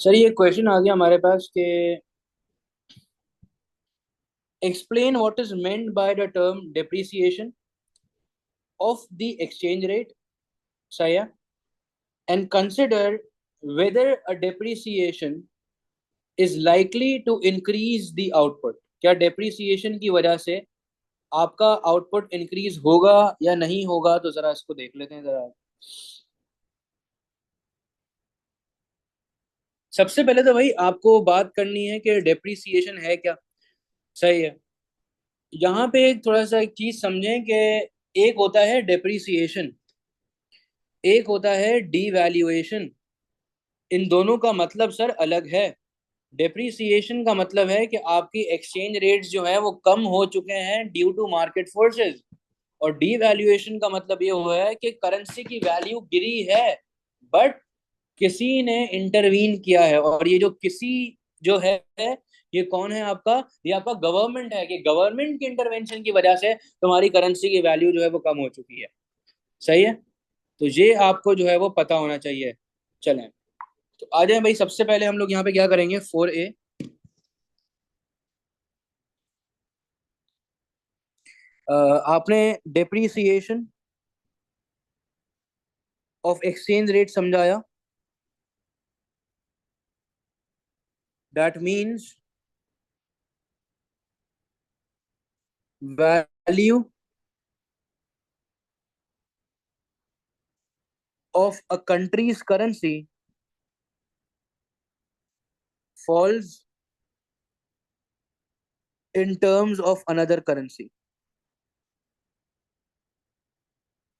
Sir ये question आ गया हमारे पास कि explain what is meant by the term depreciation of the exchange rate. सही है। And consider whether a depreciation is likely to increase the output. क्या depreciation की वजह से आपका आउटपुट इंक्रीज होगा या नहीं होगा? तो जरा इसको देख लेते हैं जरा। सबसे पहले तो भाई आपको बात करनी है कि डेप्रिसिएशन है क्या। सही है। यहाँ पे एक थोड़ा सा एक चीज समझें कि एक होता है डेप्रिसिएशन, एक होता है डीवैल्यूएशन। इन दोनों का मतलब सर अलग है। डेप्रिसिएशन का मतलब है कि आपकी एक्सचेंज रेट्स जो है वो कम हो चुके हैं ड्यू टू मार्केट फोर्सेस। और डीवैल्यूएशन का मतलब ये हुआ है कि करेंसी की वैल्यू गिरी है, बट किसी ने इंटरवीन किया है। और ये जो किसी जो है, ये कौन है आपका? ये आपका गवर्नमेंट है कि गवर्नमेंट के इंटरवेंशन की वजह से तुम्हारी करेंसी की वैल्यू जो है वो कम हो चुकी है। सही है। तो ये आपको जो है वो पता होना चाहिए। चलें, तो आ जाए भाई। सबसे पहले हम लोग यहाँ पे क्या करेंगे, 4A। आपने डेप्रिसिएशन ऑफ एक्सचेंज रेट समझाया। That means value of a countries currency falls in terms of another currency.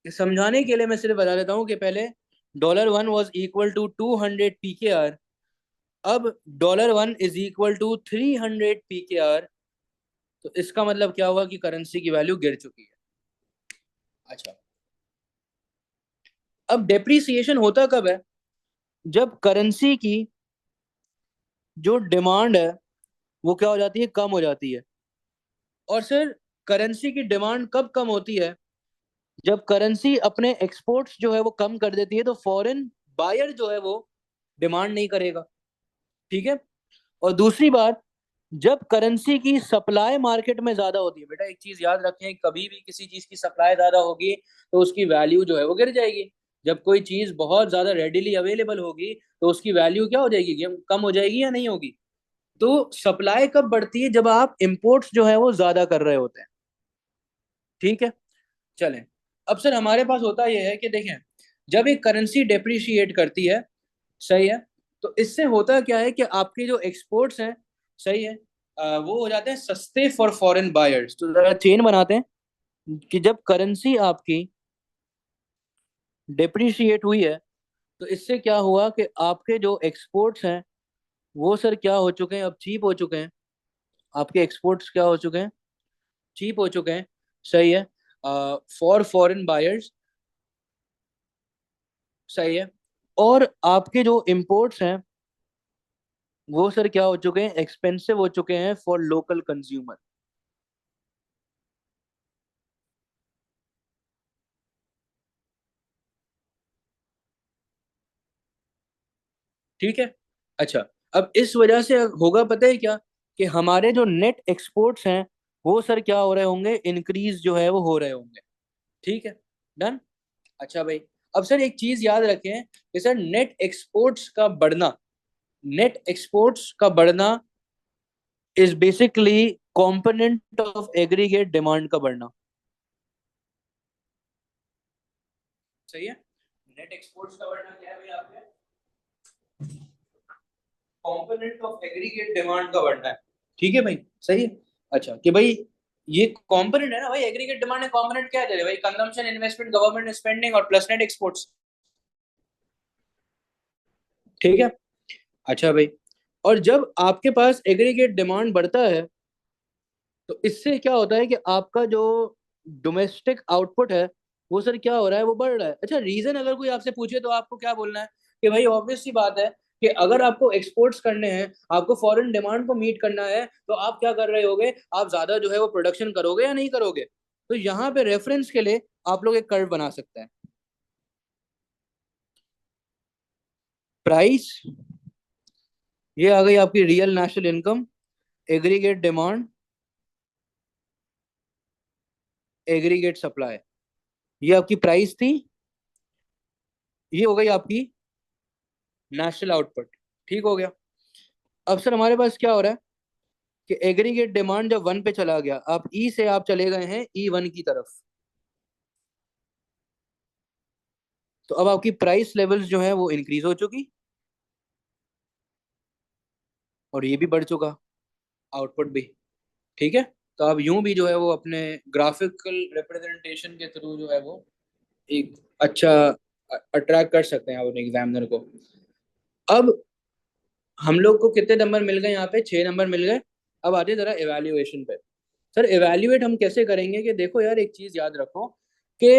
समझाने के लिए मैं सिर्फ बता देता हूँ कि पहले $1 वॉज इक्वल टू 200 PKR। अब $1 इज इक्वल टू 300 PKR। तो इसका मतलब क्या हुआ कि करेंसी की वैल्यू गिर चुकी है। अच्छा, अब डेप्रिसिएशन होता कब है? जब करेंसी की जो डिमांड है वो क्या हो जाती है, कम हो जाती है। और सर करेंसी की डिमांड कब कम होती है? जब करेंसी अपने एक्सपोर्ट्स जो है वो कम कर देती है, तो फॉरेन बायर जो है वो डिमांड नहीं करेगा। ठीक है। और दूसरी बात, जब करेंसी की सप्लाई मार्केट में ज्यादा होती है, बेटा एक चीज याद रखें, कभी भी किसी चीज की सप्लाई ज्यादा होगी तो उसकी वैल्यू जो है वो गिर जाएगी। जब कोई चीज बहुत ज्यादा रेडिली अवेलेबल होगी तो उसकी वैल्यू क्या हो जाएगी, कम हो जाएगी या नहीं होगी? तो सप्लाई कब बढ़ती है? जब आप इंपोर्ट्स जो है वो ज्यादा कर रहे होते हैं। ठीक है। चलें, अब सर हमारे पास होता यह है कि देखें, जब एक करेंसी डेप्रिशिएट करती है, सही है, तो इससे होता क्या है कि आपके जो एक्सपोर्ट्स हैं, सही है, वो हो जाते हैं सस्ते फॉर फॉरेन बायर्स। तो जरा चेन बनाते हैं कि जब करेंसी आपकी डेप्रिशिएट हुई है, तो इससे क्या हुआ कि आपके जो एक्सपोर्ट्स हैं वो सर क्या हो चुके हैं, अब चीप हो चुके हैं। आपके एक्सपोर्ट्स क्या हो चुके हैं, चीप हो चुके हैं। सही है, फॉर फॉरेन बायर्स। सही है। और आपके जो इंपोर्ट्स हैं वो सर क्या हो चुके हैं, एक्सपेंसिव हो चुके हैं फॉर लोकल कंज्यूमर। ठीक है। अच्छा, अब इस वजह से होगा पता है क्या, कि हमारे जो नेट एक्सपोर्ट्स हैं वो सर क्या हो रहे होंगे, इंक्रीज जो है वो हो रहे होंगे। ठीक है। डन। अच्छा भाई, अब सर एक चीज याद रखें कि सर नेट एक्सपोर्ट्स का बढ़ना, नेट एक्सपोर्ट्स का बढ़ना is basically component of aggregate demand का बढ़ना। सही है। नेट एक्सपोर्ट्स का बढ़ना क्या है भाई आपके, कंपोनेंट ऑफ एग्रीगेट डिमांड का बढ़ना है। ठीक है भाई। सही है। अच्छा कि भाई ये कंपोनेंट है ना भाई, एग्रीगेट डिमांड है, कंपोनेंट क्या है भाई, कंजम्पशन, इन्वेस्टमेंट, गवर्नमेंट स्पेंडिंग और प्लस नेट एक्सपोर्ट्स। ठीक है। अच्छा भाई, और जब आपके पास एग्रीगेट डिमांड बढ़ता है तो इससे क्या होता है कि आपका जो डोमेस्टिक आउटपुट है वो सर क्या हो रहा है, वो बढ़ रहा है। अच्छा, रीजन अगर कोई आपसे पूछे तो आपको क्या बोलना है कि भाई ऑब्वियस सी बात है कि अगर आपको एक्सपोर्ट्स करने हैं, आपको फॉरेन डिमांड को मीट करना है, तो आप क्या कर रहे होगे, आप ज्यादा जो है वो प्रोडक्शन करोगे या नहीं करोगे? तो यहाँ पे रेफरेंस के लिए आप लोग एक कर्व बना सकते हैं। प्राइस ये आ गई आपकी real national income, aggregate demand, aggregate supply. ये आपकी प्राइस थी, ये हो गई आपकी नेशनल आउटपुट। ठीक हो गया। अब सर हमारे पास क्या हो रहा है कि एग्रीगेट डिमांड जब 1 पे चला गया, आप ई से आप चले गए हैं E1 की तरफ, तो अब आपकी प्राइस लेवल्स जो है वो इंक्रीज हो चुकी, और ये भी बढ़ चुका आउटपुट भी। ठीक है। तो आप यूं भी जो है वो अपने ग्राफिकल रिप्रेजेंटेशन के थ्रू जो है वो एक अच्छा अट्रैक्ट कर सकते हैं आप अपने एग्जामिनर को। अब हम लोग को कितने नंबर मिल गए यहाँ पे? 6 नंबर मिल गए। अब आते जरा इवैल्यूएशन पे। सर इवैल्यूएट हम कैसे करेंगे कि देखो यार, एक चीज याद रखो कि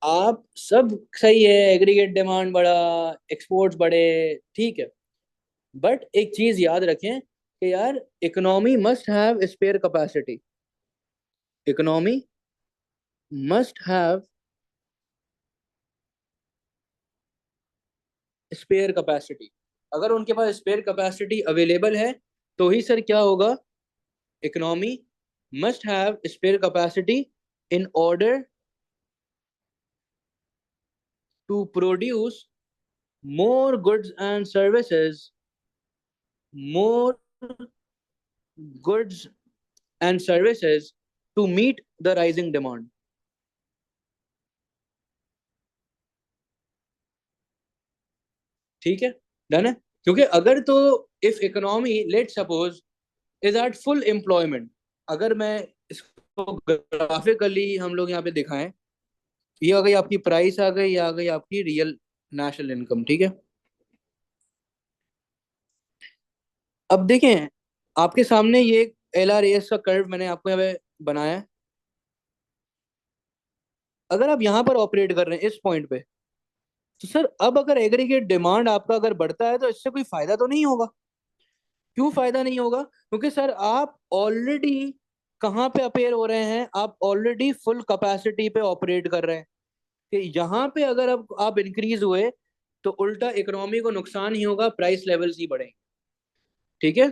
आप सब सही है, एग्रीगेट डिमांड बढ़ा, एक्सपोर्ट्स बढ़े, ठीक है, बट एक चीज याद रखें कि यार economy must have spare capacity. Economy must have spare capacity. अगर उनके पास स्पेयर कैपेसिटी अवेलेबल है तो ही सर क्या होगा, economy must have spare capacity in order to produce more goods and services, more goods and services to meet the rising demand। ठीक है, done है। क्योंकि अगर तो if economy let suppose is eight full employment, अगर मैं इसको graphically हम लोग यहाँ पे दिखाएं, ये आ गई आपकी प्राइस, आ गई, ये आ गई आपकी रियल नेशनल इनकम। ठीक है। अब देखें आपके सामने ये LRAS का कर्व मैंने आपको यहाँ पे बनाया है। अगर आप यहाँ पर ऑपरेट कर रहे हैं इस पॉइंट पे, तो सर अब अगर एग्रीगेट डिमांड आपका अगर बढ़ता है तो इससे कोई फायदा तो नहीं होगा। क्यों फायदा नहीं होगा? क्योंकि सर आप ऑलरेडी कहाँ पे अपेयर हो रहे हैं, आप ऑलरेडी फुल कैपेसिटी पे ऑपरेट कर रहे हैं। कि यहाँ पे अगर अब आप इंक्रीज हुए तो उल्टा इकोनॉमी को नुकसान ही होगा, प्राइस लेवल्स ही बढ़ेंगे। ठीक है।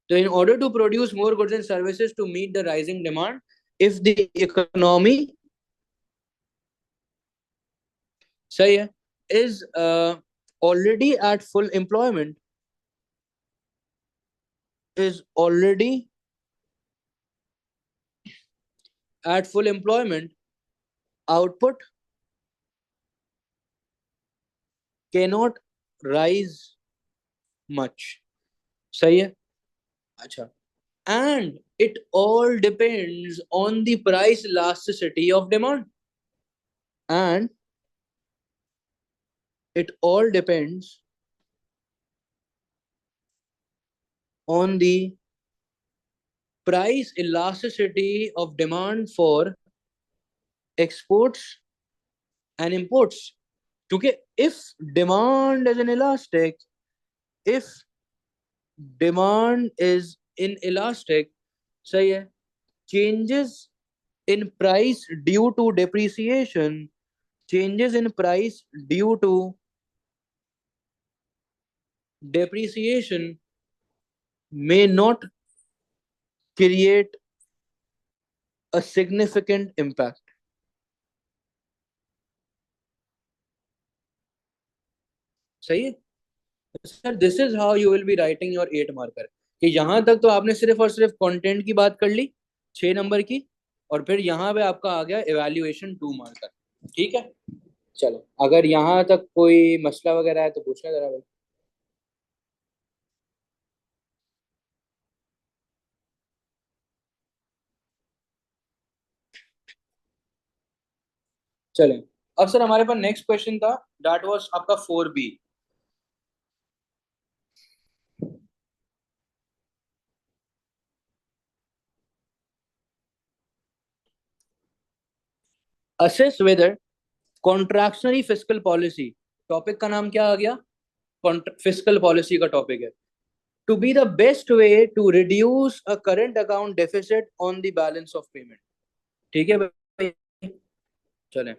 तो in order to produce more goods and services to meet the rising demand, if the economy, सही है, is already at full employment, is already at full employment, output cannot rise much। सही है। अच्छा, and it all depends on the price elasticity of demand, and it all depends on the price elasticity of demand for exports and imports। क्योंकि if demand is inelastic, if demand is inelastic, सही है, changes in price due to depreciation, changes in price due to depreciation may not create a significant impact। सही है। Sir this is how you will be writing your 8 marker, कि यहां तक तो आपने सिर्फ और सिर्फ कंटेंट की बात कर ली 6 नंबर की, और फिर यहाँ पे आपका आ गया इवैल्यूएशन 2 मार्कर। ठीक है। चलो, अगर यहाँ तक कोई मसला वगैरह है तो पूछना जरा भाई। चलें। अब सर हमारे पास नेक्स्ट क्वेश्चन था, दैट वाज आपका 4B। Assess whether contractionary fiscal policy, topic का नाम क्या आ गया? फिस्कल पॉलिसी का टॉपिक है। To be the best way to reduce a current account deficit on the balance of payment. ठीक है भाई। चलें।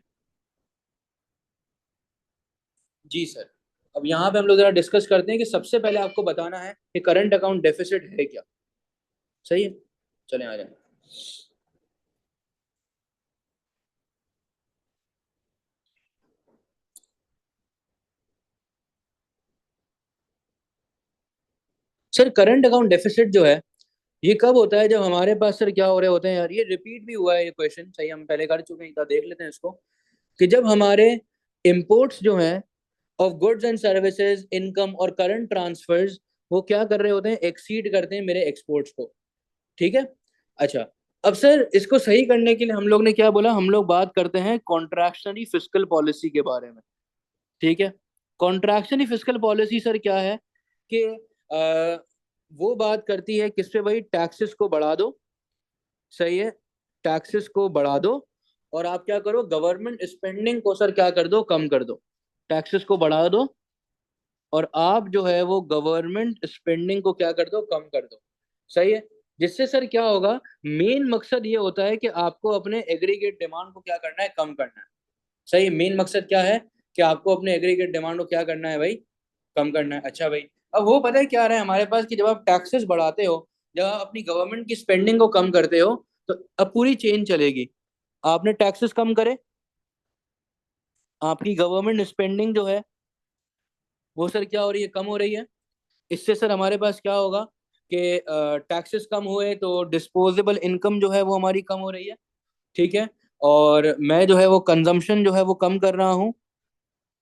जी सर। अब यहाँ पे हम लोग जरा डिस्कस करते हैं कि सबसे पहले आपको बताना है कि करंट अकाउंट डेफिसिट है क्या। सही है, चलें आ जाए। सर करंट अकाउंट डेफिसिट जो है ये कब होता है, जब हमारे पास सर क्या हो रहे होते हैं यार, ये रिपीट भी हुआ है ये क्वेश्चन, सही हम पहले कर चुके हैं, एक बार देख लेते हैं इसको। कि जब हमारे इंपोर्ट्स जो हैं of goods and services, income और करंट ट्रांसफर्स, वो क्या कर रहे होते हैं, एक्सीड करते हैं मेरे एक्सपोर्ट्स को। ठीक है। अच्छा, अब सर इसको सही करने के लिए हम लोग ने क्या बोला, हम लोग बात करते हैं कॉन्ट्रैक्शनरी फिस्कल पॉलिसी के बारे में। ठीक है। कॉन्ट्रैक्शनरी फिस्कल पॉलिसी सर क्या है कि वो बात करती है किस पे भाई, टैक्सेस को बढ़ा दो। सही है, टैक्सेस को बढ़ा दो और आप क्या करो, गवर्नमेंट स्पेंडिंग को सर क्या कर दो, कम कर दो। टैक्सेस को बढ़ा दो और आप जो है वो गवर्नमेंट स्पेंडिंग को क्या कर दो, कम कर दो। सही है। जिससे सर क्या होगा, मेन मकसद ये होता है कि आपको अपने एग्रीगेट डिमांड को क्या करना है, कम करना है। सही, मेन मकसद क्या है कि आपको अपने एग्रीगेट डिमांड को क्या करना है भाई, कम करना है। अच्छा भाई, अब वो पता है क्या रहा है हमारे पास कि जब आप टैक्सेस बढ़ाते हो, जब आप अपनी गवर्नमेंट की स्पेंडिंग को कम करते हो, तो अब पूरी चेन चलेगी। आपने टैक्सेस कम करे, आपकी गवर्नमेंट स्पेंडिंग जो है वो सर क्या हो रही है, कम हो रही है। इससे सर हमारे पास क्या होगा कि टैक्सेस कम हुए तो डिस्पोजेबल इनकम जो है वो हमारी कम हो रही है। ठीक है। और मैं जो है वो कंजम्पशन जो है वो कम कर रहा हूँ।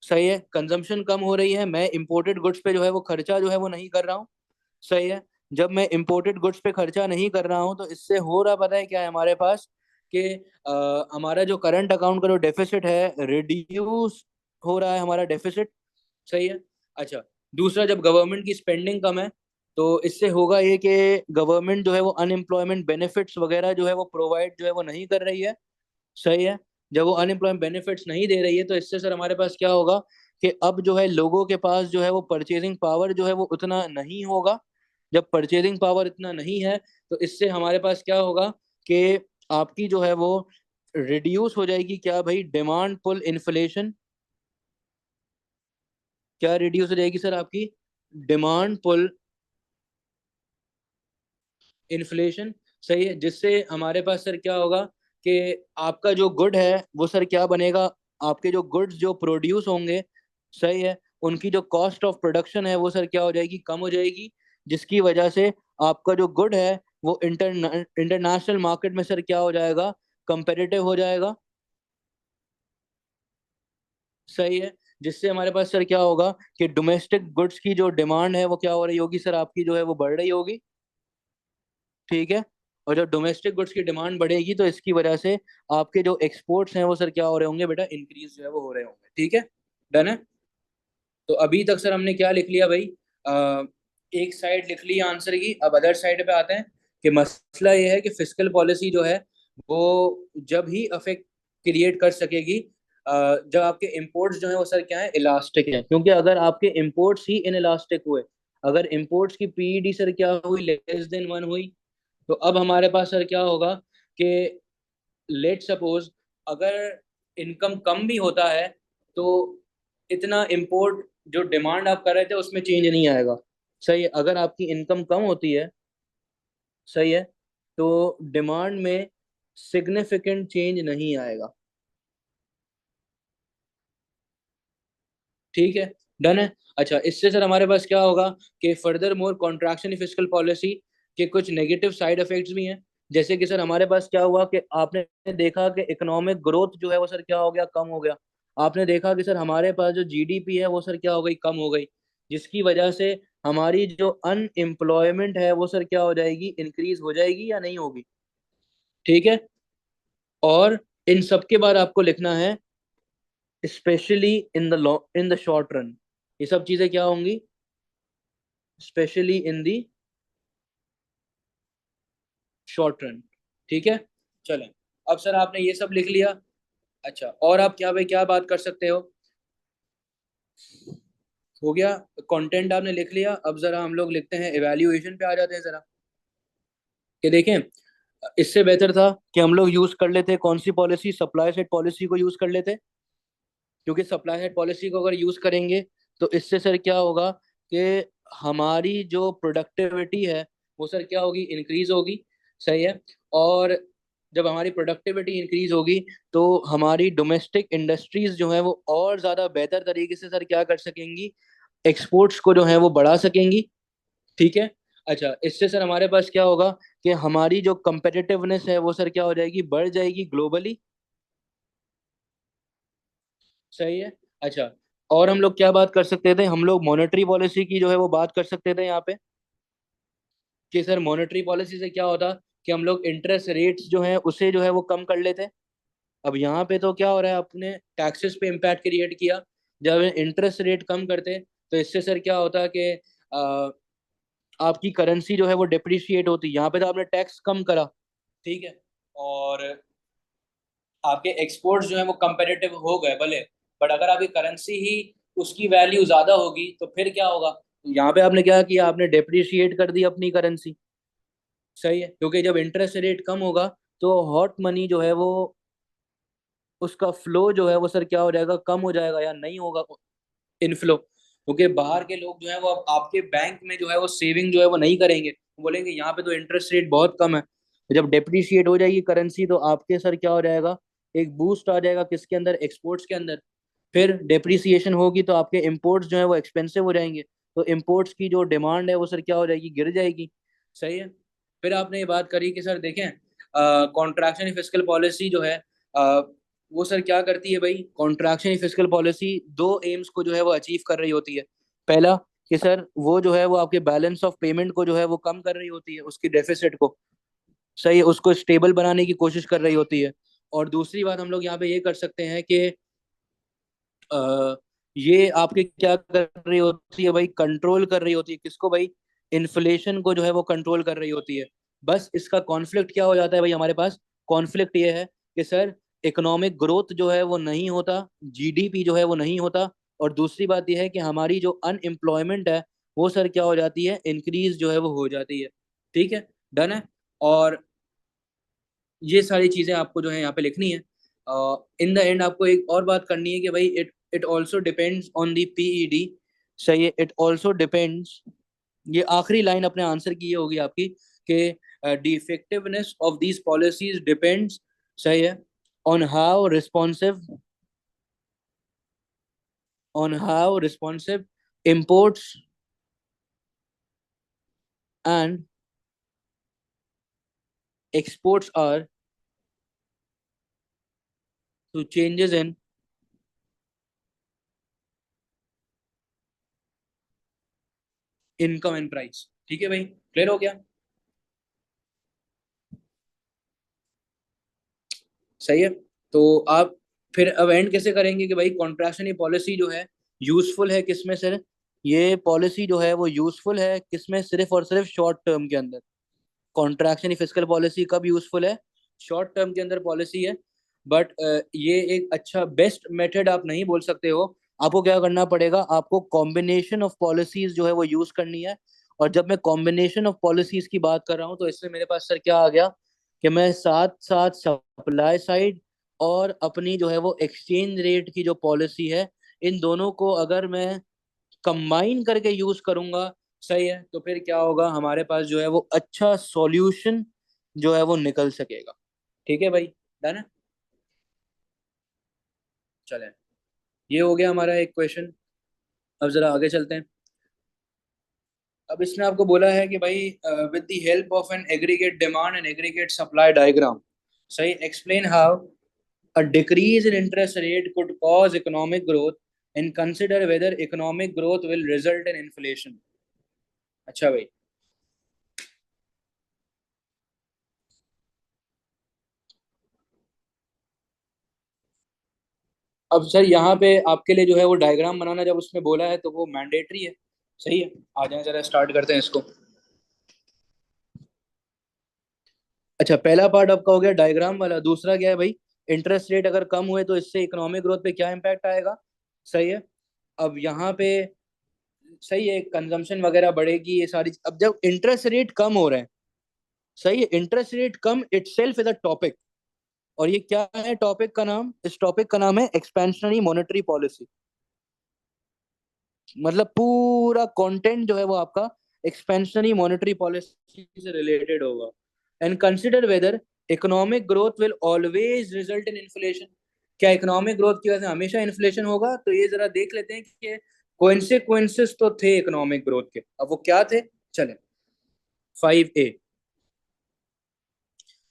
सही है, कंजम्पशन कम हो रही है, मैं इंपोर्टेड गुड्स पे जो है वो खर्चा जो है वो नहीं कर रहा हूँ। सही है। जब मैं इंपोर्टेड गुड्स पे खर्चा नहीं कर रहा हूँ तो इससे हो रहा पता है क्या है हमारे पास कि हमारा जो करंट अकाउंट का जो डेफिसिट है रिड्यूस हो रहा है, हमारा डेफिसिट। सही है। अच्छा, दूसरा, जब गवर्नमेंट की स्पेंडिंग कम है तो इससे होगा ये कि गवर्नमेंट जो है वो अनएम्प्लॉयमेंट बेनिफिट्स वगैरह जो है वो प्रोवाइड जो है वो नहीं कर रही है। सही है। जब वो अनएम्प्लॉयमेंट बेनिफिट्स नहीं दे रही है तो इससे सर हमारे पास क्या होगा कि अब जो है लोगों के पास जो है वो परचेजिंग पावर जो है वो उतना नहीं होगा। जब परचेजिंग पावर इतना नहीं है तो इससे हमारे पास क्या होगा कि आपकी जो है वो रिड्यूस हो जाएगी क्या भाई, डिमांड पुल इन्फ्लेशन। क्या रिड्यूस हो जाएगी सर आपकी, डिमांड पुल इन्फ्लेशन। सही है, जिससे हमारे पास सर क्या होगा कि आपका जो गुड है वो सर क्या बनेगा, आपके जो गुड्स जो प्रोड्यूस होंगे, सही है, उनकी जो कॉस्ट ऑफ प्रोडक्शन है वो सर क्या हो जाएगी, कम हो जाएगी। जिसकी वजह से आपका जो गुड है वो इंटरनेशनल मार्केट में सर क्या हो जाएगा, कंपेरेटिव हो जाएगा। सही है। जिससे हमारे पास सर क्या होगा कि डोमेस्टिक गुड्स की जो डिमांड है वो क्या हो रही होगी सर, आपकी जो है वो बढ़ रही होगी। ठीक है। और जब डोमेस्टिक गुड्स की डिमांड बढ़ेगी तो इसकी वजह से आपके जो एक्सपोर्ट्स हैं वो सर क्या हो रहे होंगे बेटा, इंक्रीज जो है वो हो रहे होंगे। ठीक है, डन है। तो अभी तक सर हमने क्या लिख लिया भाई, अ, एक साइड लिख ली आंसर की। अब अदर साइड पे आते हैं कि मसला ये है कि फिस्कल पॉलिसी जो है वो जब ही अफेक्ट क्रिएट कर सकेगी जब आपके इंपोर्ट्स जो है वो सर क्या है, इलास्टिक है। क्योंकि अगर आपके इंपोर्ट्स ही इन इलास्टिक हुए, अगर इंपोर्ट्स की पीईडी सर क्या हुई, लेस देन 1 हुई, तो अब हमारे पास सर क्या होगा कि लेट सपोज अगर इनकम कम भी होता है तो इतना इंपोर्ट जो डिमांड आप कर रहे थे उसमें चेंज नहीं आएगा। सही है, अगर आपकी इनकम कम होती है, सही है, तो डिमांड में सिग्निफिकेंट चेंज नहीं आएगा। ठीक है, डन है। अच्छा, इससे सर हमारे पास क्या होगा कि further more contraction fiscal policy के कुछ नेगेटिव साइड इफेक्ट्स भी हैं। जैसे कि सर हमारे पास क्या हुआ कि आपने देखा कि इकोनॉमिक ग्रोथ जो है वो सर क्या हो गया, कम हो गया। आपने देखा कि सर हमारे पास जो जीडीपी है वो सर क्या हो गई, कम हो गई। जिसकी वजह से हमारी जो अनएम्प्लॉयमेंट है वो सर क्या हो जाएगी, इंक्रीज हो जाएगी या नहीं होगी। ठीक है। और इन सब के बाद आपको लिखना है specially in the in the short run. ये सब चीजें क्या होंगी, specially in the short run. ठीक है, चलें। अब सर आपने ये सब लिख लिया। अच्छा, और आप क्या भाई क्या बात कर सकते हो, हो गया। कंटेंट आपने लिख लिया। अब जरा हम लोग लिखते हैं, इवैल्यूएशन पे आ जाते हैं जरा। कि देखें, इससे बेहतर था कि हम लोग यूज कर लेते कौन सी पॉलिसी, सप्लाई साइड पॉलिसी को यूज कर लेते। क्योंकि सप्लाई साइड पॉलिसी को अगर यूज करेंगे तो इससे सर क्या होगा कि हमारी जो प्रोडक्टिविटी है वो सर क्या होगी, इंक्रीज होगी। सही है। और जब हमारी प्रोडक्टिविटी इंक्रीज होगी तो हमारी डोमेस्टिक इंडस्ट्रीज जो है वो और ज्यादा बेहतर तरीके से सर क्या कर सकेंगी, एक्सपोर्ट्स को जो है वो बढ़ा सकेंगी। ठीक है। अच्छा, इससे सर हमारे पास क्या होगा कि हमारी जो competitiveness है वो सर क्या हो जाएगी, बढ़ जाएगी ग्लोबली। सही है। अच्छा, और हम लोग क्या बात कर सकते थे, हम लोग मॉनेटरी पॉलिसी की जो है वो बात कर सकते थे यहाँ पे, कि सर मॉनेटरी पॉलिसी से क्या होता कि हम लोग इंटरेस्ट रेट्स जो है उसे जो है वो कम कर लेते। अब यहाँ पे तो क्या हो रहा है, अपने टैक्सेस पे इम्पैक्ट क्रिएट किया। जब इंटरेस्ट रेट कम करते तो इससे सर क्या होता कि आपकी करेंसी जो है वो डिप्रिशिएट होती। यहाँ पे तो आपने टैक्स कम करा। ठीक है। और आपके एक्सपोर्ट्स जो है वो कंपेरेटिव हो गए भले, बट अगर आपकी करेंसी ही उसकी वैल्यू ज्यादा होगी तो फिर क्या होगा, यहाँ पे आपने क्या किया, आपने डिप्रिशिएट कर दी अपनी करेंसी। सही है, क्योंकि जब इंटरेस्ट रेट कम होगा तो हॉट मनी जो है वो, उसका फ्लो जो है वो सर क्या हो जाएगा, कम हो जाएगा या नहीं होगा, इनफ्लो। क्योंकि बाहर के लोग जो है वो अब आपके बैंक में जो है वो सेविंग जो है वो नहीं करेंगे, वो बोलेंगे यहाँ पे तो इंटरेस्ट रेट बहुत कम है। तो जब डेप्रिशिएट हो जाएगी करेंसी तो आपके सर क्या हो जाएगा, एक बूस्ट आ जाएगा किसके अंदर, एक्सपोर्ट्स के अंदर। फिर डेप्रिसिएशन होगी तो आपके इंपोर्ट्स जो है वो एक्सपेंसिव हो जाएंगे। तो इंपोर्ट्स की जो डिमांड है वो सर क्या हो जाएगी, गिर जाएगी। सही है। फिर आपने ये बात करी कि सर देखें, कॉन्ट्रैक्शन फिस्कल पॉलिसी जो है, वो सर क्या करती है भाई, कॉन्ट्रैक्शन फिस्कल पॉलिसी दो एम्स को जो है वो अचीव कर रही होती है। पहला कि सर वो जो है वो आपके बैलेंस ऑफ पेमेंट को जो है वो कम कर रही होती है, उसकी डेफिसिट को। सही है, उसको स्टेबल बनाने की कोशिश कर रही होती है। और दूसरी बात हम लोग यहाँ पे ये कर सकते हैं कि ये आपके क्या कर रही होती है भाई, कंट्रोल कर रही होती है किसको भाई, इन्फ्लेशन को जो है वो कंट्रोल कर रही होती है। बस इसका कॉन्फ्लिक्ट क्या हो जाता है भाई हमारे पास, कॉन्फ्लिक्ट ये है कि सर इकोनॉमिक ग्रोथ जो है वो नहीं होता, जीडीपी जो है वो नहीं होता। और दूसरी बात यह है कि हमारी जो अनएम्प्लॉयमेंट है वो सर क्या हो जाती है, इंक्रीज जो है वो हो जाती है। ठीक है। डन है। और ये सारी चीजें आपको जो है यहाँ पे लिखनी है। इन द एंड आपको एक और बात करनी है कि भाई it it also depends on the PED. सही है, इट ऑल्सो डिपेंड्स, ये आखिरी लाइन अपने आंसर की ये होगी आपकी, कि the effectiveness of these policies depends, सही है, on how responsive, on how responsive imports and exports are to changes in income and price. ठीक है भाई, क्लियर हो गया। सही है। तो आप फिर अब एंड कैसे करेंगे कि भाई कॉन्ट्रैक्शन ये पॉलिसी जो है यूजफुल है किसमें सर, ये पॉलिसी जो है वो यूजफुल है किसमें, सिर्फ और सिर्फ शॉर्ट टर्म के अंदर। कॉन्ट्रैक्शन फिस्कल पॉलिसी कब यूजफुल है, शॉर्ट टर्म के अंदर पॉलिसी है। बट ये एक अच्छा बेस्ट मेथड आप नहीं बोल सकते हो। आपको क्या करना पड़ेगा, आपको कॉम्बिनेशन ऑफ पॉलिसीज जो है वो यूज करनी है। और जब मैं कॉम्बिनेशन ऑफ पॉलिसीज की बात कर रहा हूँ तो इसमें मेरे पास सर क्या आ गया, कि मैं साथ साथ सप्लाई साइड और अपनी जो है वो एक्सचेंज रेट की जो पॉलिसी है, इन दोनों को अगर मैं कंबाइन करके यूज करूंगा, सही है, तो फिर क्या होगा, हमारे पास जो है वो अच्छा सॉल्यूशन जो है वो निकल सकेगा। ठीक है भाई, डन है। चले, ये हो गया हमारा एक क्वेश्चन। अब जरा आगे चलते हैं। अब इसने आपको बोला है कि भाई with the help of an aggregate demand and aggregate supply diagram, सही, explain how a decrease in interest rate could cause economic growth and consider whether economic growth will result in inflation। अच्छा भाई, अब sir यहाँ पे आपके लिए जो है वो डायग्राम बनाना जब उसमें बोला है तो वो मैंडेटरी है। सही है। आ जाए जरा स्टार्ट करते हैं इसको। अच्छा, पहला पार्ट आपका हो गया डायग्राम वाला, दूसरा क्या है भाई, इंटरेस्ट रेट अगर कम हुए तो इससे इकोनॉमिक ग्रोथ पे क्या इम्पैक्ट आएगा। सही है। अब यहाँ पे सही है, कंजम्पशन वगैरह बढ़ेगी, ये सारी, अब जब इंटरेस्ट रेट कम हो रहे हैं, सही है, interest rate come itself is a topic. और ये क्या है टॉपिक का नाम, इस टॉपिक का नाम है एक्सपेंशनरी मॉनेटरी पॉलिसी। मतलब पूरा कंटेंट जो है वो आपका एक्सपेंशनरी मॉनेटरी पॉलिसी से रिलेटेड होगा। And consider whether economic growth will always result in inflation. क्या इकोनॉमिक ग्रोथ की वजह से हमेशा इन्फ्लेशन होगा? तो ये जरा देख लेते हैं कि कोइंसिक्वेंसेस तो थे इकोनॉमिक ग्रोथ के, अब वो क्या थे। चले 5A।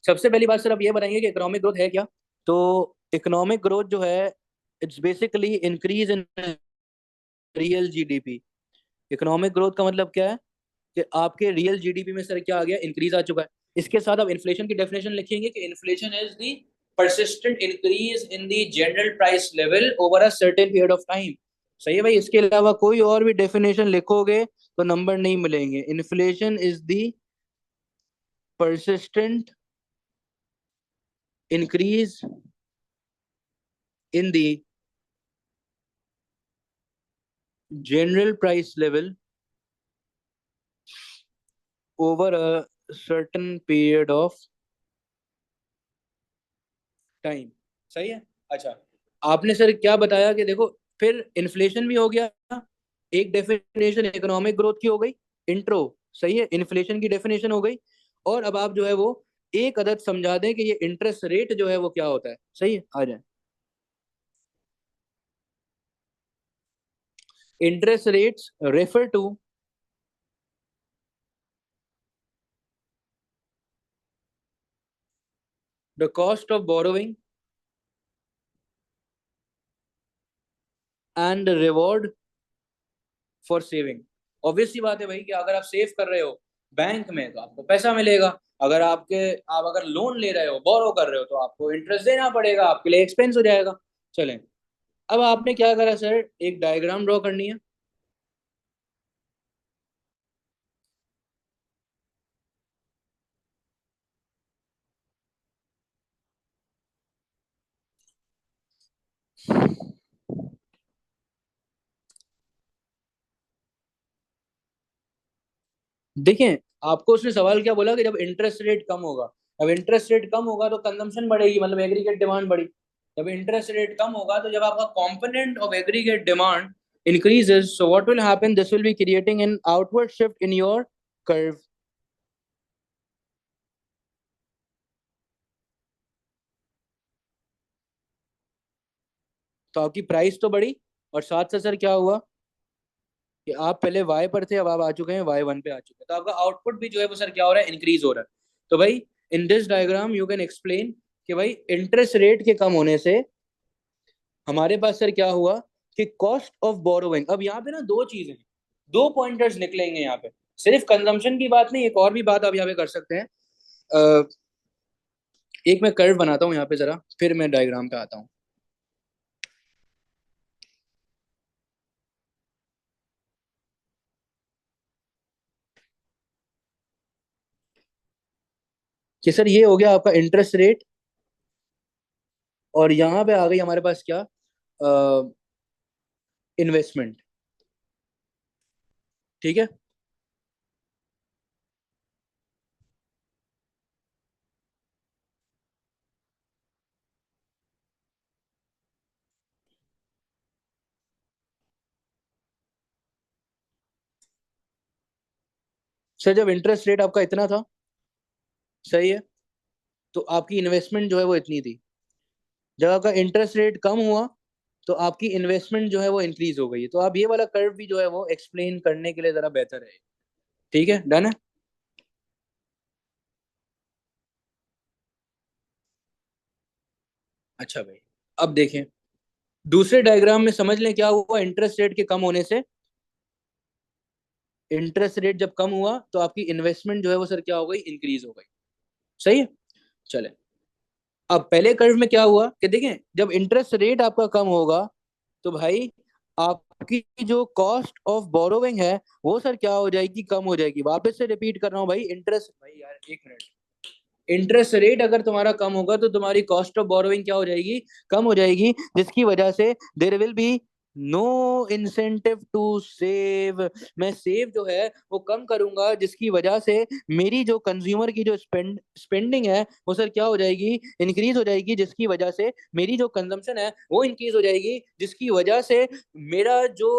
सबसे पहली बात सर, अब ये बताएंगे कि इकोनॉमिक ग्रोथ है क्या। तो इकोनॉमिक ग्रोथ जो है, it's basically increase in real GDP. Economic growth का मतलब क्या है कि आपके रियल जीडीपी में सर क्या आ गया, इंक्रीज आ चुका है। इसके साथ अब इन्फ्लेशन की डेफिनेशन लिखेंगे कि inflation is the persistent increase in the general price level over a certain period of time। सही है भाई, इसके अलावा कोई और भी डेफिनेशन लिखोगे तो नंबर नहीं मिलेंगे। Inflation is the persistent increase in the general price level over a certain period of time. सही है। अच्छा, आपने सर क्या बताया कि देखो, फिर इन्फ्लेशन भी हो गया, एक डेफिनेशन इकोनॉमिक ग्रोथ की हो गई, इंट्रो। सही है, इन्फ्लेशन की डेफिनेशन हो गई। और अब आप जो है वो एक अदद समझा दें कि ये इंटरेस्ट रेट जो है वो क्या होता है। सही है, आ जाए। Interest rates refer to the cost of borrowing and reward for saving. Obvious सी बात है भाई कि अगर आप सेव कर रहे हो बैंक में तो आपको पैसा मिलेगा। अगर आप अगर लोन ले रहे हो, बोरो कर रहे हो, तो आपको इंटरेस्ट देना पड़ेगा, आपके लिए एक्सपेंस हो जाएगा। चलें, अब आपने क्या करा सर, एक डायग्राम ड्रॉ करनी है। देखिए, आपको उसने सवाल क्या बोला कि जब इंटरेस्ट रेट कम होगा, अब इंटरेस्ट रेट कम होगा तो कंजम्पशन बढ़ेगी, मतलब एग्रीगेट डिमांड बढ़ी। जब इंटरेस्ट रेट कम होगा तो जब आपका component of aggregate demand increases, so what will happen, this will be creating an outward shift in your curve। तो आपकी प्राइस तो बढ़ी, और साथ से सर क्या हुआ कि आप पहले वाई पर थे, अब आप आ चुके हैं Y1 पे आ चुके हैं, तो आपका आउटपुट भी जो है वो सर क्या हो रहा है, इंक्रीज हो रहा है। तो भाई in this diagram you can explain कि भाई इंटरेस्ट रेट के कम होने से हमारे पास सर क्या हुआ कि कॉस्ट ऑफ बोरोइंग। अब यहाँ पे ना दो चीजें, दो पॉइंटर्स निकलेंगे यहाँ पे, सिर्फ कंजम्पशन की बात नहीं, एक और भी बात आप यहाँ पे कर सकते हैं। अ, एक मैं कर्व बनाता हूँ यहाँ पे जरा, फिर मैं डायग्राम पे आता हूँ। कि सर ये हो गया आपका इंटरेस्ट रेट, और यहाँ पे आ गई हमारे पास क्या, इन्वेस्टमेंट। ठीक है सर, जब इंटरेस्ट रेट आपका इतना था, सही है, तो आपकी इन्वेस्टमेंट जो है वो इतनी थी। जब आपका इंटरेस्ट रेट कम हुआ तो आपकी इन्वेस्टमेंट जो है वो इंक्रीज हो गई है। तो आप ये वाला कर्व भी जो है वो एक्सप्लेन करने के लिए जरा बेहतर है। ठीक है, डन है। अच्छा भाई, अब देखें दूसरे डायग्राम में, समझ लें क्या हुआ इंटरेस्ट रेट के कम होने से। इंटरेस्ट रेट जब कम हुआ तो आपकी इन्वेस्टमेंट जो है वो सर क्या हो गई, इंक्रीज हो गई। सही है। चले, अब पहले कर्व में क्या हुआ कि देखें, जब इंटरेस्ट रेट आपका कम होगा तो भाई आपकी जो कॉस्ट ऑफ बोरोइंग है वो सर क्या हो जाएगी, कम हो जाएगी। वापस से रिपीट कर रहा हूँ भाई, इंटरेस्ट, भाई यार एक मिनट, इंटरेस्ट रेट अगर तुम्हारा कम होगा तो तुम्हारी कॉस्ट ऑफ बोरोइंग क्या हो जाएगी, कम हो जाएगी, जिसकी वजह से there will be no incentive to save. मैं सेव जो है वो कम करूंगा, जिसकी वजह से मेरी जो कंज्यूमर की जो स्पेंडिंग है वो सर क्या हो जाएगी, इंक्रीज हो जाएगी, जिसकी वजह से मेरी जो कंजम्पशन है वो इंक्रीज हो जाएगी, जिसकी वजह से मेरा जो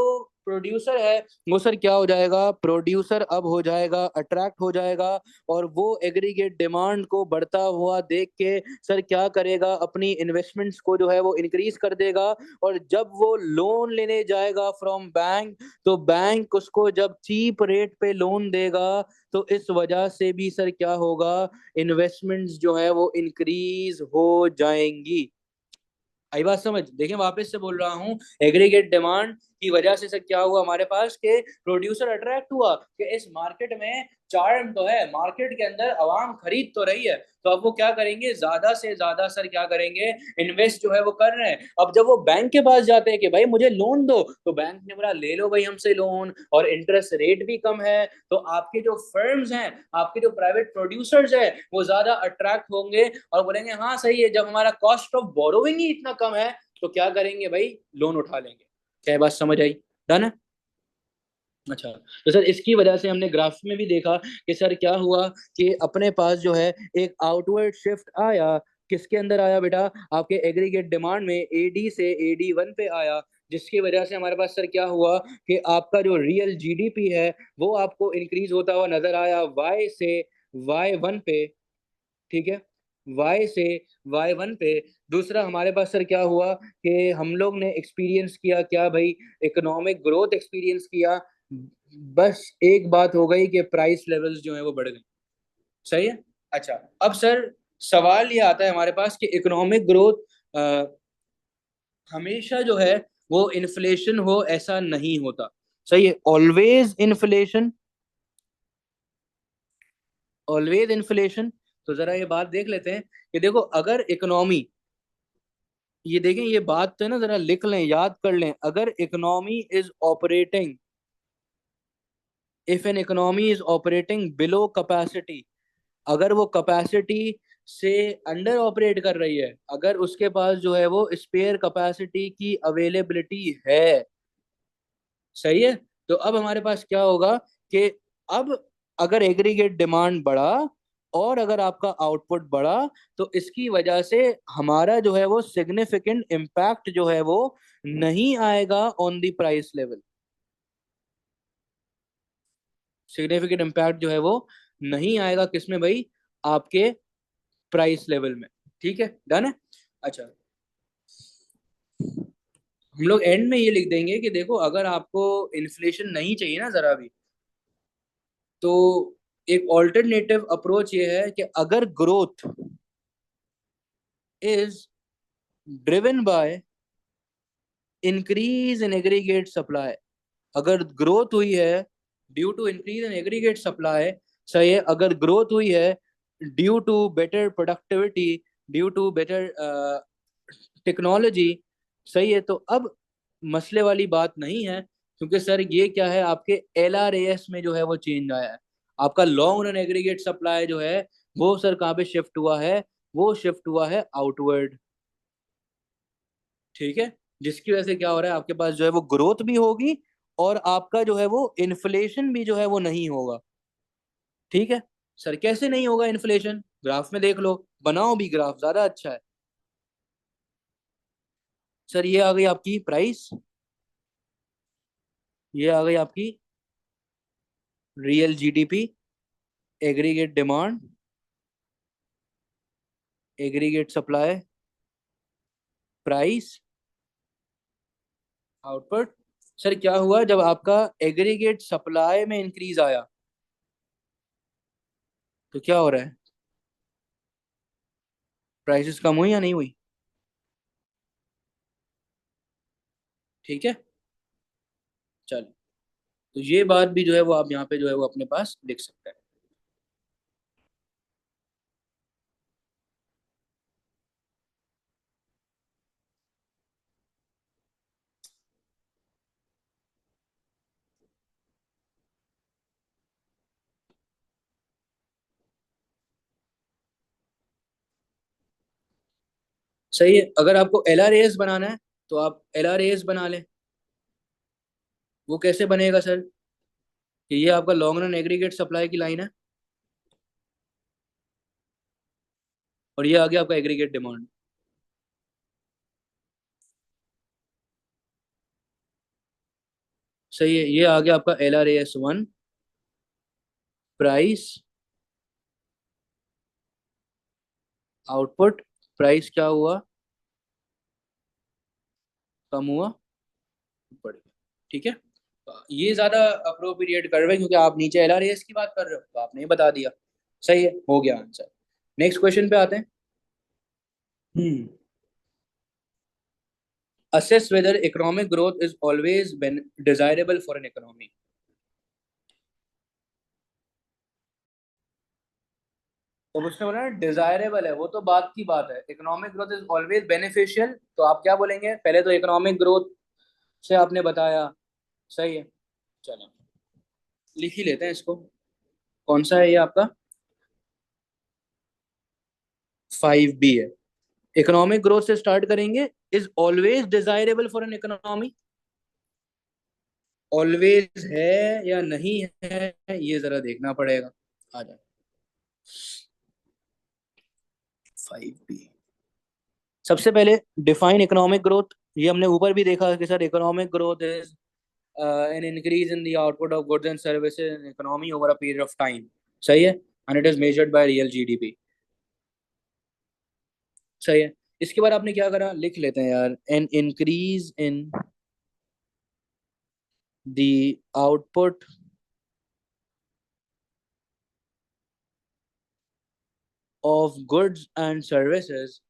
प्रोड्यूसर है वो सर क्या हो जाएगा, प्रोड्यूसर अब हो जाएगा अट्रैक्ट हो जाएगा, और वो एग्रीगेट डिमांड को बढ़ता हुआ देख के सर क्या करेगा, अपनी इन्वेस्टमेंट्स को जो है वो इंक्रीज कर देगा। और जब वो लोन लेने जाएगा फ्रॉम बैंक, तो बैंक उसको जब चीप रेट पे लोन देगा, तो इस वजह से भी सर क्या होगा, इन्वेस्टमेंट्स जो है वो इंक्रीज हो जाएंगी। आई बात समझ? देखिए वापस से बोल रहा हूँ, एग्रीगेट डिमांड की वजह से सर क्या हुआ हमारे पास के प्रोड्यूसर अट्रैक्ट हुआ कि इस मार्केट में चार्म तो है, मार्केट के अंदर आवाम खरीद तो रही है, तो अब वो क्या करेंगे, ज्यादा से ज्यादा सर क्या करेंगे, इन्वेस्ट जो है वो कर रहे हैं। अब जब वो बैंक के पास जाते हैं कि भाई मुझे लोन दो, तो बैंक ने बोला ले लो भाई हमसे लोन, और इंटरेस्ट रेट भी कम है, तो आपके जो फर्म्स हैं, आपके जो प्राइवेट प्रोड्यूसर्स हैं, वो ज्यादा अट्रैक्ट होंगे और बोलेंगे हाँ सही है, जब हमारा कॉस्ट ऑफ बोरोविंग ही इतना कम है, तो क्या करेंगे भाई, लोन उठा लेंगे। क्या बात समझ आई? डन है? अच्छा, तो सर इसकी वजह से हमने ग्राफ में भी देखा कि सर क्या हुआ, कि अपने पास जो है एक आउटवर्ड शिफ्ट आया। किसके अंदर आया बेटा, आपके एग्रीगेट डिमांड में एडी से एडी 1 पे आया, जिसकी वजह से हमारे पास सर क्या हुआ कि आपका जो रियल जीडीपी है वो आपको इंक्रीज होता हुआ नजर आया वाई से वाई 1 पे। ठीक है, वाई से वाई 1 पे। दूसरा हमारे पास सर क्या हुआ कि हम लोग ने एक्सपीरियंस किया क्या भाई, इकोनॉमिक ग्रोथ एक्सपीरियंस किया। बस एक बात हो गई कि प्राइस लेवल्स जो है वो बढ़ गए। सही है। अच्छा, अब सर सवाल ये आता है हमारे पास कि इकोनॉमिक ग्रोथ हमेशा जो है वो इन्फ्लेशन हो ऐसा नहीं होता। सही है, ऑलवेज इन्फ्लेशन, ऑलवेज इन्फ्लेशन। तो जरा ये बात देख लेते हैं कि देखो अगर इकोनॉमी, ये देखें ये बात तो है ना, जरा लिख लें याद कर लें, अगर economy is operating, if an economy is operating below capacity, अगर वो कैपेसिटी से अंडर ऑपरेट कर रही है, अगर उसके पास जो है वो स्पेयर कैपेसिटी की अवेलेबिलिटी है, सही है, तो अब हमारे पास क्या होगा कि अब अगर एग्रीगेट डिमांड बढ़ा और अगर आपका आउटपुट बढ़ा, तो इसकी वजह से हमारा जो है वो सिग्निफिकेंट इम्पैक्ट जो है वो नहीं आएगा on the price level. Significant impact जो है वो नहीं आएगा किसमें भाई, आपके प्राइस लेवल में। ठीक है, डन है। अच्छा, हम लोग एंड में ये लिख देंगे कि देखो अगर आपको इन्फ्लेशन नहीं चाहिए ना जरा भी, तो एक ऑल्टरनेटिव अप्रोच ये है कि अगर growth is driven by increase in aggregate supply, अगर ग्रोथ हुई है due to increase in aggregate supply, सही है, अगर ग्रोथ हुई है due to better productivity, due to better technology, सही है, तो अब मसले वाली बात नहीं है, क्योंकि सर ये क्या है, आपके LRAS में जो है वो चेंज आया है। आपका लॉन्ग रन एग्रीगेट सप्लाई जो है वो सर कहाँ पे शिफ्ट हुआ है, वो शिफ्ट हुआ है आउटवर्ड। ठीक है, जिसकी वजह से क्या हो रहा है, आपके पास जो है वो ग्रोथ भी होगी और आपका जो है वो इन्फ्लेशन भी जो है वो नहीं होगा। ठीक है, सर कैसे नहीं होगा इन्फ्लेशन, ग्राफ में देख लो, बनाओ भी ग्राफ, ज्यादा अच्छा है। सर ये आ गई आपकी प्राइस, ये आ गई आपकी real GDP, aggregate demand, aggregate supply, price, output. Sir क्या हुआ जब आपका एग्रीगेट सप्लाई में इंक्रीज आया, तो क्या हो रहा है, प्राइसेस कम हुई या नहीं हुई? ठीक है, चलो, तो ये बात भी जो है वो आप यहाँ पे जो है वो अपने पास लिख सकते हैं। सही है, अगर आपको LRAS बनाना है तो आप LRAS बना लें। वो कैसे बनेगा सर, कि ये आपका लॉन्ग रन एग्रीगेट सप्लाई की लाइन है, और ये आ गया आपका एग्रीगेट डिमांड। सही है, ये आ गया आपका LRAS 1। प्राइस, आउटपुट, प्राइस क्या हुआ, कम हुआ, बढ़ गया। ठीक है, तो ये ज्यादा अप्रोप्रिएट कर रहे हैं क्योंकि आप नीचे LRAS की बात कर रहे हो, तो आपने ही बता दिया। सही है, हो गया आंसर। नेक्स्ट क्वेश्चन पे आते हैं। हम्म assess whether economic growth is always been desirable for an economy। तो उसने बोला ना डिजायरेबल है, वो तो बात की बात है, economic growth is always beneficial, तो आप क्या बोलेंगे, पहले तो इकोनॉमिक ग्रोथ से आपने बताया। सही है, चलो लिख ही लेते हैं इसको। कौन सा है ये आपका? 5B है। इकोनॉमिक ग्रोथ से स्टार्ट करेंगे। Is always desirable for an economy, always है या नहीं है, ये जरा देखना पड़ेगा। आ जाए 5B। सबसे पहले डिफाइन इकोनॉमिक ग्रोथ। ये हमने ऊपर भी देखा कि sir economic growth is an increase in the output of goods and services in economy over a period of time. सही है, and it is measured by real GDP. सही है, इसके बाद आपने क्या करा, लिख लेते हैं यार, an increase in the output of goods and services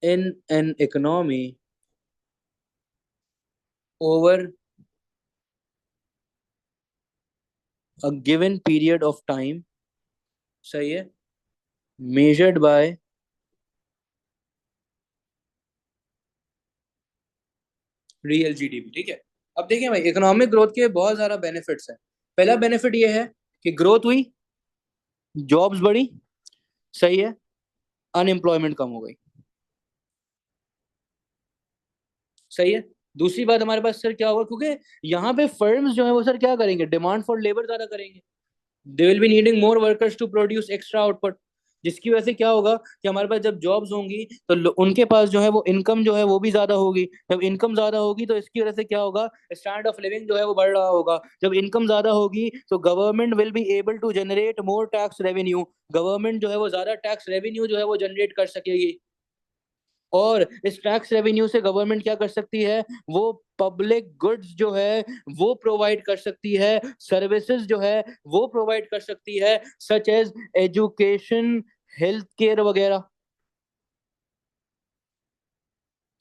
in an economy over a given period of time। सही है, measured by रियल जीडीपी। ठीक है, अब देखिए भाई, इकोनॉमिक ग्रोथ के बहुत सारा बेनिफिट्स हैं। पहला बेनिफिट ये है कि ग्रोथ हुई, जॉब्स बढ़ी। सही है, अनएम्प्लॉयमेंट कम हो गई। सही है, दूसरी बात हमारे पास सर क्या होगा, क्योंकि यहाँ पे फर्म्स जो है वो सर क्या करेंगे, डिमांड फॉर लेबर ज्यादा करेंगे। They will be needing more workers to produce extra output, जिसकी वजह से क्या होगा कि हमारे पास जब जॉब्स होंगी तो उनके पास जो है वो इनकम जो है वो भी ज्यादा होगी। जब इनकम ज्यादा होगी तो इसकी वजह से क्या होगा, स्टैंडर्ड ऑफ लिविंग जो है वो बढ़ रहा होगा। जब इनकम ज्यादा होगी तो government will be able to generate more tax revenue. Government जो है वो ज्यादा टैक्स रेवेन्यू जो है वो जनरेट कर सकेगी। और इस टैक्स रेवेन्यू से गवर्नमेंट क्या कर सकती है, वो पब्लिक गुड्स जो है वो प्रोवाइड कर सकती है, सर्विसेज जो है वो प्रोवाइड कर सकती है, such as education, health care वगैरह।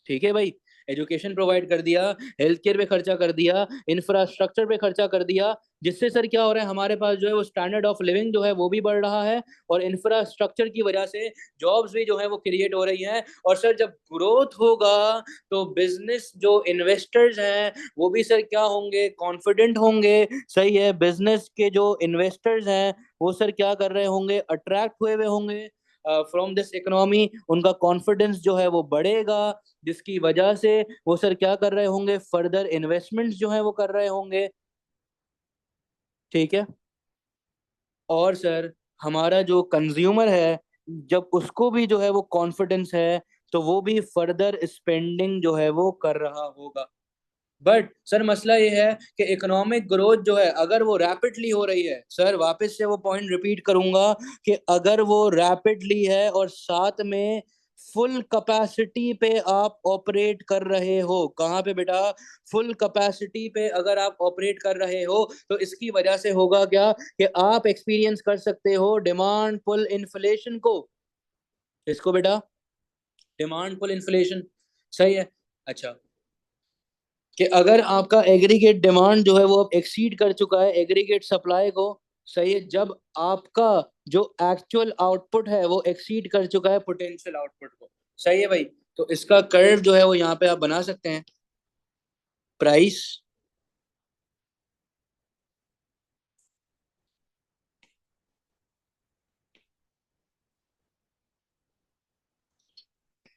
ठीक है भाई, एजुकेशन प्रोवाइड कर दिया, हेल्थ केयर पे खर्चा कर दिया, इंफ्रास्ट्रक्चर पे खर्चा कर दिया, जिससे सर क्या हो रहा है, हमारे पास जो है वो स्टैंडर्ड ऑफ लिविंग जो है वो भी बढ़ रहा है। और इंफ्रास्ट्रक्चर की वजह से जॉब्स भी जो है वो क्रिएट हो रही हैं। और सर जब ग्रोथ होगा तो बिजनेस जो इन्वेस्टर्स हैं वो भी सर क्या होंगे, कॉन्फिडेंट होंगे। सही है, बिजनेस के जो इन्वेस्टर्स हैं वो सर क्या कर रहे होंगे, अट्रैक्ट हुए हुए होंगे फ्रॉम दिस इकोनॉमी। उनका कॉन्फिडेंस जो है वो बढ़ेगा, जिसकी वजह से वो सर क्या कर रहे होंगे, फर्दर इन्वेस्टमेंट्स जो है वो कर रहे होंगे। ठीक है, और सर हमारा जो कंज्यूमर है, जब उसको भी जो है वो कॉन्फिडेंस है तो वो भी फर्दर स्पेंडिंग जो है वो कर रहा होगा। बट सर मसला ये है कि इकोनॉमिक ग्रोथ जो है अगर वो रैपिडली हो रही है, सर वापस से वो पॉइंट रिपीट करूंगा कि अगर वो रैपिडली है और साथ में फुल कैपेसिटी पे आप ऑपरेट कर रहे हो, कहाँ पे बेटा, फुल कैपेसिटी पे अगर आप ऑपरेट कर रहे हो तो इसकी वजह से होगा क्या कि आप एक्सपीरियंस कर सकते हो डिमांड पुल इन्फ्लेशन को। इसको बेटा, डिमांड पुल इन्फ्लेशन। सही है, अच्छा, कि अगर आपका एग्रीगेट डिमांड जो है वो अब एक्सीड कर चुका है एग्रीगेट सप्लाई को। सही है, जब आपका जो एक्चुअल आउटपुट है वो एक्सीड कर चुका है पोटेंशियल आउटपुट को। सही है भाई, तो इसका कर्व जो है वो यहाँ पे आप बना सकते हैं। प्राइस,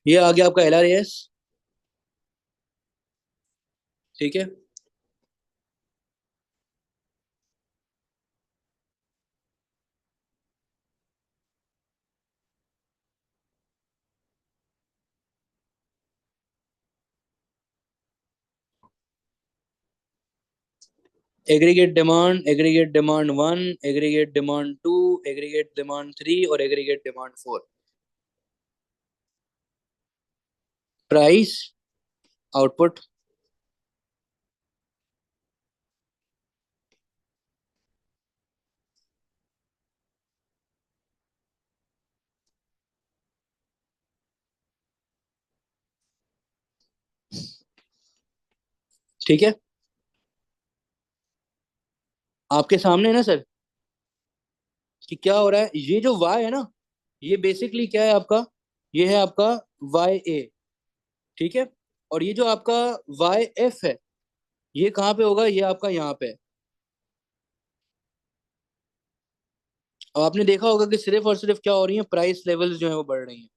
ये आ गया आपका LRAS। ठीक है, aggregate demand one, aggregate demand two, aggregate demand three और aggregate demand four. Price, output. ठीक है, आपके सामने है ना सर कि क्या हो रहा है। ये जो वाई है ना, ये बेसिकली क्या है आपका, ये है आपका वाई ए। ठीक है, और ये जो आपका वाई एफ है, ये कहाँ पे होगा, ये आपका यहाँ पे है। अब आपने देखा होगा कि सिर्फ और सिर्फ क्या हो रही है, प्राइस लेवल्स जो है वो बढ़ रही हैं।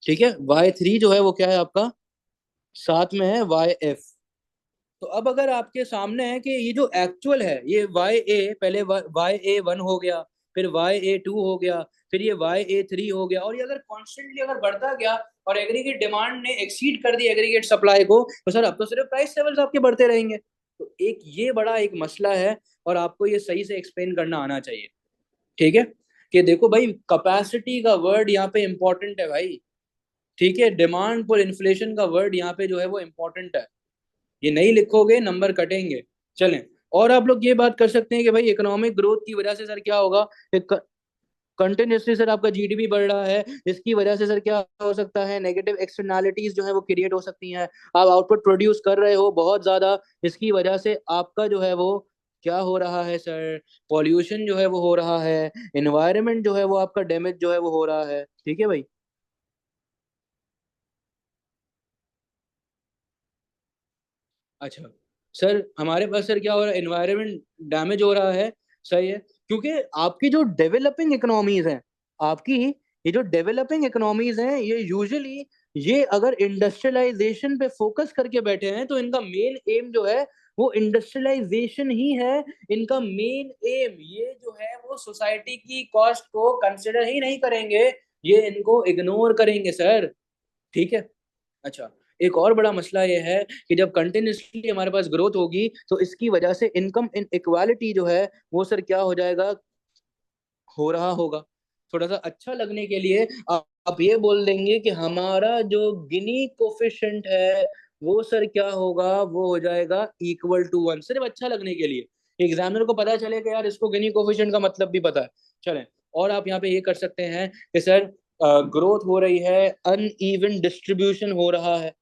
ठीक है, वाई थ्री जो है वो क्या है आपका, साथ में है वाई एफ। तो अब अगर आपके सामने है कि ये जो एक्चुअल है, ये वाई ए पहले वाई ए वन हो गया, फिर वाई ए टू हो गया, फिर ये वाई ए थ्री हो गया, और ये अगर कॉन्स्टेंटली अगर बढ़ता गया और एग्रीगेट डिमांड ने एक्सीड कर दी एग्रीगेट सप्लाई को, तो सर अब तो सिर्फ प्राइस लेवल्स आपके बढ़ते रहेंगे। तो एक ये बड़ा एक मसला है, और आपको ये सही से एक्सप्लेन करना आना चाहिए। ठीक है, कि देखो भाई, कैपेसिटी का वर्ड यहाँ पे इंपॉर्टेंट है भाई। ठीक है, डिमांड पर इन्फ्लेशन का वर्ड यहाँ पे जो है वो इंपॉर्टेंट है। ये नहीं लिखोगे नंबर कटेंगे। चलें, और आप लोग ये बात कर सकते हैं कि भाई इकोनॉमिक ग्रोथ की वजह से सर क्या होगा, कंटिन्यूसली सर आपका जीडीपी बढ़ रहा है, इसकी वजह से सर क्या हो सकता है, नेगेटिव एक्सटर्नैलिटीज जो है वो क्रिएट हो सकती हैं। आप आउटपुट प्रोड्यूस कर रहे हो बहुत ज्यादा, इसकी वजह से आपका जो है वो क्या हो रहा है सर, पॉल्यूशन जो है वो हो रहा है, एनवायरनमेंट जो है वो आपका डैमेज जो है वो हो रहा है। ठीक है भाई। अच्छा सर, हमारे पास सर क्या हो रहा है, एनवायरनमेंट डैमेज हो रहा है। सही है, क्योंकि आपकी जो डेवलपिंग इकोनॉमीज हैं, आपकी ये जो डेवलपिंग इकोनॉमीज हैं, ये यूजुअली ये अगर इंडस्ट्रियलाइजेशन पे फोकस करके बैठे हैं, तो इनका मेन एम जो है वो इंडस्ट्रियलाइजेशन ही है। इनका मेन एम ये जो है वो सोसाइटी की कॉस्ट को कंसिडर ही नहीं करेंगे, ये इनको इग्नोर करेंगे सर। ठीक है। अच्छा, एक और बड़ा मसला ये है कि जब कंटिन्यूसली हमारे पास ग्रोथ होगी, तो इसकी वजह से इनकम इन इक्वालिटी जो है वो सर क्या हो जाएगा, हो रहा होगा। थोड़ा सा अच्छा लगने के लिए आप ये बोल देंगे कि हमारा जो गिनी कोफिशिएंट है वो सर क्या होगा, वो हो जाएगा इक्वल टू वन, सिर्फ अच्छा लगने के लिए एग्जामिनर को पता चले कि यार इसको गिनी कोफिशिएंट का मतलब भी पता है। चलें, और आप यहाँ पे ये कर सकते हैं कि सर ग्रोथ हो रही है, अनइवन डिस्ट्रीब्यूशन हो रहा है।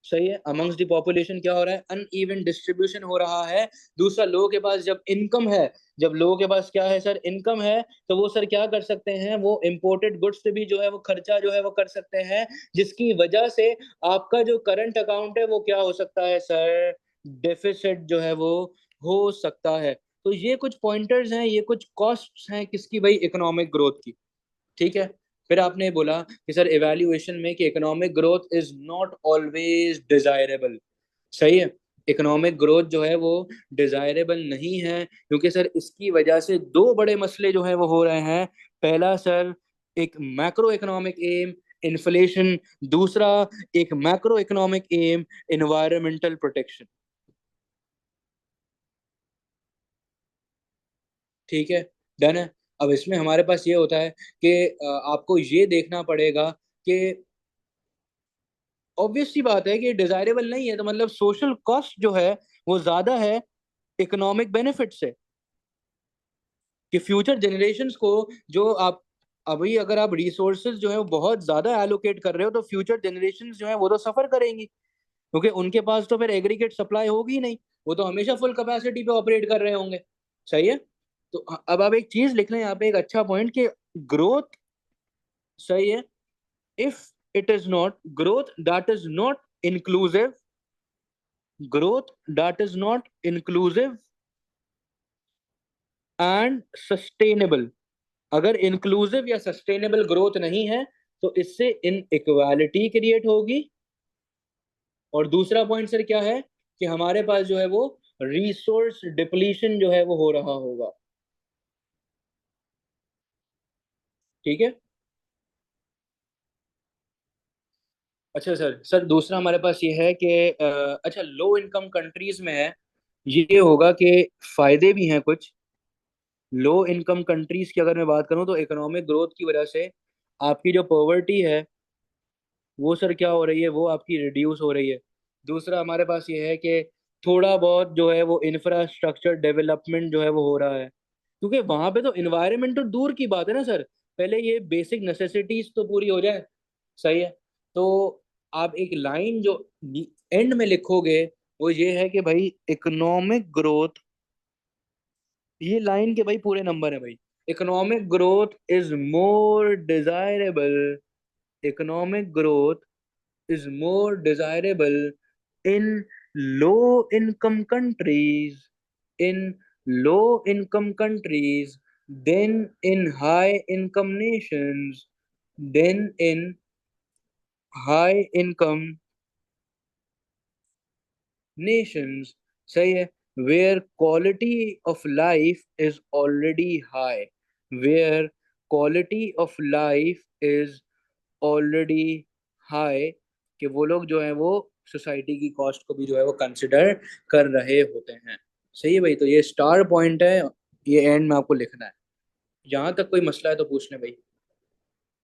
सही है, अमंग्स द पॉपुलेशन क्या हो रहा है, अनइवन डिस्ट्रीब्यूशन हो रहा है। दूसरा, लोगों के पास जब इनकम है, जब लोगों के पास क्या है सर, इनकम है, तो वो सर क्या कर सकते हैं, वो इंपोर्टेड गुड्स से भी जो है वो खर्चा जो है वो कर सकते हैं, जिसकी वजह से आपका जो करंट अकाउंट है वो क्या हो सकता है सर, डेफिसिट जो है वो हो सकता है। तो ये कुछ पॉइंटर्स हैं, ये कुछ कॉस्ट्स हैं किसकी भाई, इकोनॉमिक ग्रोथ की। ठीक है, फिर आपने बोला कि सर इवैल्यूएशन में कि economic growth is not always desirable. सही है, इकोनॉमिक ग्रोथ जो है वो डिजायरेबल नहीं है, क्योंकि सर इसकी वजह से दो बड़े मसले जो है वो हो रहे हैं। पहला सर, एक मैक्रो इकोनॉमिक एम, इन्फ्लेशन। दूसरा, एक macro economic um, environmental protection. ठीक है, डन है। अब इसमें हमारे पास ये होता है कि आपको ये देखना पड़ेगा कि ऑब्वियस सी बात है कि डिजायरेबल नहीं है, तो मतलब सोशल कॉस्ट जो है वो ज्यादा है इकोनॉमिक बेनिफिट से, कि फ्यूचर जनरेशन्स को जो आप अभी अगर आप रिसोर्सेज जो है वो बहुत ज्यादा एलोकेट कर रहे हो, तो फ्यूचर जनरेशन्स जो है वो तो सफर करेंगी, क्योंकि उनके पास तो फिर एग्रीगेट सप्लाई होगी ही नहीं। वो तो हमेशा फुल कैपेसिटी पे ऑपरेट कर रहे होंगे। सही है। तो अब आप एक चीज लिख लें यहाँ पे, एक अच्छा पॉइंट, कि ग्रोथ, सही है, if it is not growth that is not inclusive, growth that is not inclusive and sustainable, अगर इंक्लूसिव या सस्टेनेबल ग्रोथ नहीं है, तो इससे इन इक्वालिटी क्रिएट होगी। और दूसरा पॉइंट सर क्या है, कि हमारे पास जो है वो रिसोर्स डिप्लीशन जो है वो हो रहा होगा। ठीक है। अच्छा सर, सर दूसरा हमारे पास ये है कि अच्छा, लो इनकम कंट्रीज में है, ये होगा कि फायदे भी हैं कुछ। लो इनकम कंट्रीज की अगर मैं बात करूं तो इकोनॉमिक ग्रोथ की वजह से आपकी जो पॉवर्टी है वो सर क्या हो रही है, वो आपकी रिड्यूस हो रही है। दूसरा हमारे पास ये है कि थोड़ा बहुत जो है वो इंफ्रास्ट्रक्चर डेवलपमेंट जो है वो हो रहा है, क्योंकि वहां पे तो इन्वायरमेंट तो दूर की बात है ना सर, पहले ये बेसिक नेसेसिटीज तो पूरी हो जाए। सही है। तो आप एक लाइन जो एंड में लिखोगे वो ये है कि भाई इकोनॉमिक ग्रोथ, ये लाइन के भाई पूरे नंबर है भाई। Economic growth is more desirable, economic growth is more desirable in low income countries, in low income countries than in high income nations, than in high income nations. सही है। Where quality of life is already high, where quality of life is already high, कि वो लोग जो है वो society की cost को भी जो है वो कंसिडर कर रहे होते हैं। सही है भाई, तो ये स्टार पॉइंट है, ये एंड में आपको लिखना है। जहां तक कोई मसला है तो पूछने भाई।